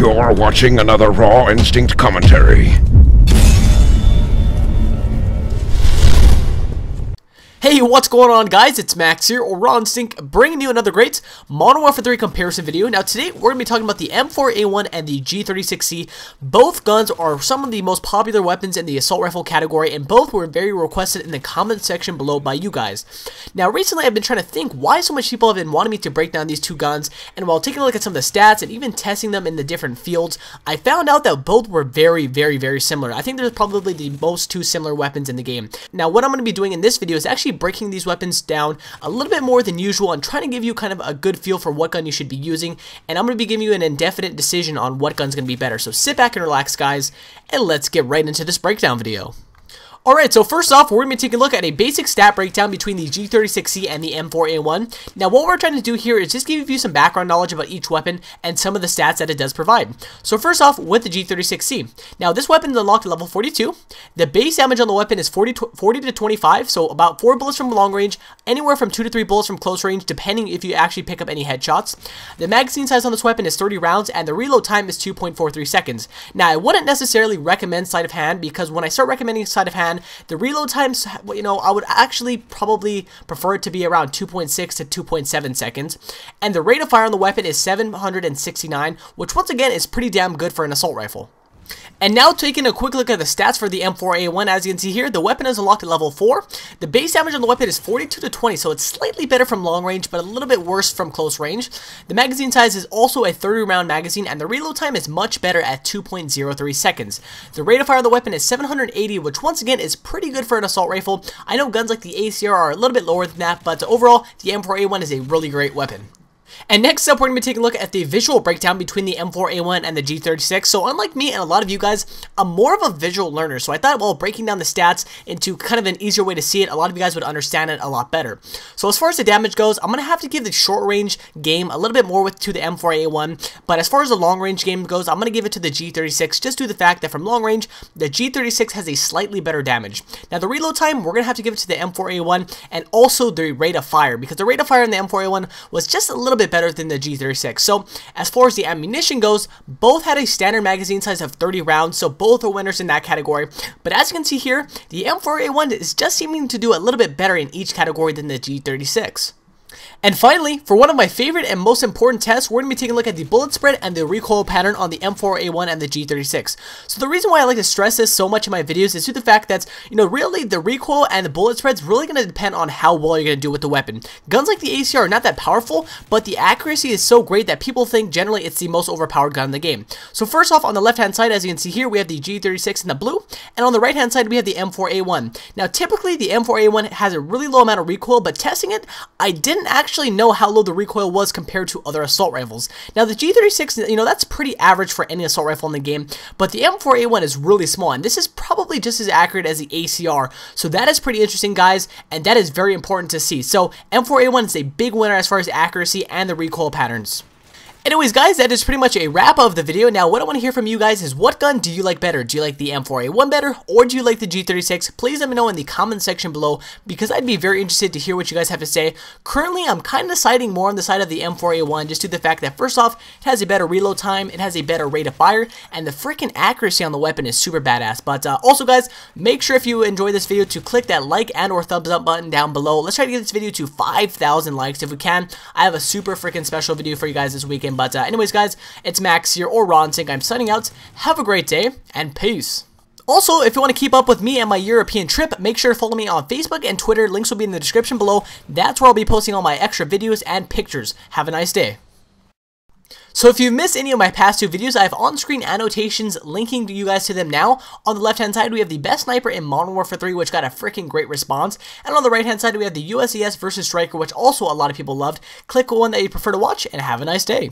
You're watching another Raw Instinct commentary. Hey, what's going on, guys? It's Max here, or Raw Instinct, bringing you another great Modern Warfare 3 comparison video. Now, today, we're going to be talking about the M4A1 and the G36c. Both guns are some of the most popular weapons in the assault rifle category, and both were very requested in the comment section below by you guys. Now, recently, I've been trying to think why so much people have been wanting me to break down these two guns, and while taking a look at some of the stats and even testing them in the different fields, I found out that both were very similar. I think they're probably the most two similar weapons in the game. Now, what I'm going to be doing in this video is actually breaking these weapons down a little bit more than usual and trying to give you kind of a good feel for what gun you should be using, and I'm going to be giving you an indefinite decision on what gun's going to be better. So sit back and relax, guys, and let's get right into this breakdown video. Alright, so first off, we're going to be taking a look at a basic stat breakdown between the G36c and the M4A1. Now, what we're trying to do here is just give you some background knowledge about each weapon and some of the stats that it does provide. So first off, with the G36c. Now, this weapon is unlocked at level 42. The base damage on the weapon is 40 to 25, so about 4 bullets from long range, anywhere from 2 to 3 bullets from close range, depending if you actually pick up any headshots. The magazine size on this weapon is 30 rounds, and the reload time is 2.43 seconds. Now, I wouldn't necessarily recommend sleight of hand, because when I start recommending sleight of hand, the reload times, I would actually probably prefer it to be around 2.6 to 2.7 seconds. And the rate of fire on the weapon is 769, which once again is pretty damn good for an assault rifle. And now taking a quick look at the stats for the M4A1, as you can see here, the weapon is unlocked at level 4. The base damage on the weapon is 42 to 20, so it's slightly better from long range, but a little bit worse from close range. The magazine size is also a 30 round magazine, and the reload time is much better at 2.03 seconds. The rate of fire of the weapon is 780, which once again is pretty good for an assault rifle. I know guns like the ACR are a little bit lower than that, but overall, the M4A1 is a really great weapon. And next up, we're going to be taking a look at the visual breakdown between the M4A1 and the G36. So unlike me and a lot of you guys, I'm more of a visual learner. So I thought while breaking down the stats into kind of an easier way to see it, a lot of you guys would understand it a lot better. So as far as the damage goes, I'm going to have to give the short range game a little bit more to the M4A1. But as far as the long range game goes, I'm going to give it to the G36 just due to the fact that from long range, the G36 has a slightly better damage. Now the reload time, we're going to have to give it to the M4A1 and also the rate of fire, because the rate of fire in the M4A1 was just a little bit better than the G36. So as far as the ammunition goes, both had a standard magazine size of 30 rounds, so both are winners in that category. But as you can see here, the M4A1 is just seeming to do a little bit better in each category than the G36. And finally, for one of my favorite and most important tests, we're going to be taking a look at the bullet spread and the recoil pattern on the M4A1 and the G36. So the reason why I like to stress this so much in my videos is due to the fact that, really the recoil and the bullet spread is really going to depend on how well you're going to do with the weapon. Guns like the ACR are not that powerful, but the accuracy is so great that people think generally it's the most overpowered gun in the game. So first off, on the left-hand side, as you can see here, we have the G36 in the blue, and on the right-hand side, we have the M4A1. Now, typically, the M4A1 has a really low amount of recoil, but testing it, I didn't actually know how low the recoil was compared to other assault rifles. Now the G36, that's pretty average for any assault rifle in the game, but the M4A1 is really small, and this is probably just as accurate as the ACR, so that is pretty interesting, guys, and that is very important to see. So M4A1 is a big winner as far as accuracy and the recoil patterns. Anyways, guys, that is pretty much a wrap of the video. Now, what I want to hear from you guys is, what gun do you like better? Do you like the M4A1 better, or do you like the G36? Please let me know in the comment section below, because I'd be very interested to hear what you guys have to say. Currently, I'm kind of siding more on the side of the M4A1, just due to the fact that, first off, it has a better reload time, it has a better rate of fire, and the freaking accuracy on the weapon is super badass. But also, guys, make sure if you enjoy this video to click that like and or thumbs up button down below. Let's try to get this video to 5,000 likes if we can. I have a super freaking special video for you guys this weekend. But anyways, guys, it's Max here, or Raw Instinct. I'm signing out. Have a great day, and peace. Also, if you want to keep up with me and my European trip, make sure to follow me on Facebook and Twitter. Links will be in the description below. That's where I'll be posting all my extra videos and pictures. Have a nice day. So if you've missed any of my past two videos, I have on-screen annotations linking you guys to them now. On the left-hand side, we have the best sniper in Modern Warfare 3, which got a freaking great response. And on the right-hand side, we have the USES versus Striker, which also a lot of people loved. Click one that you prefer to watch, and have a nice day.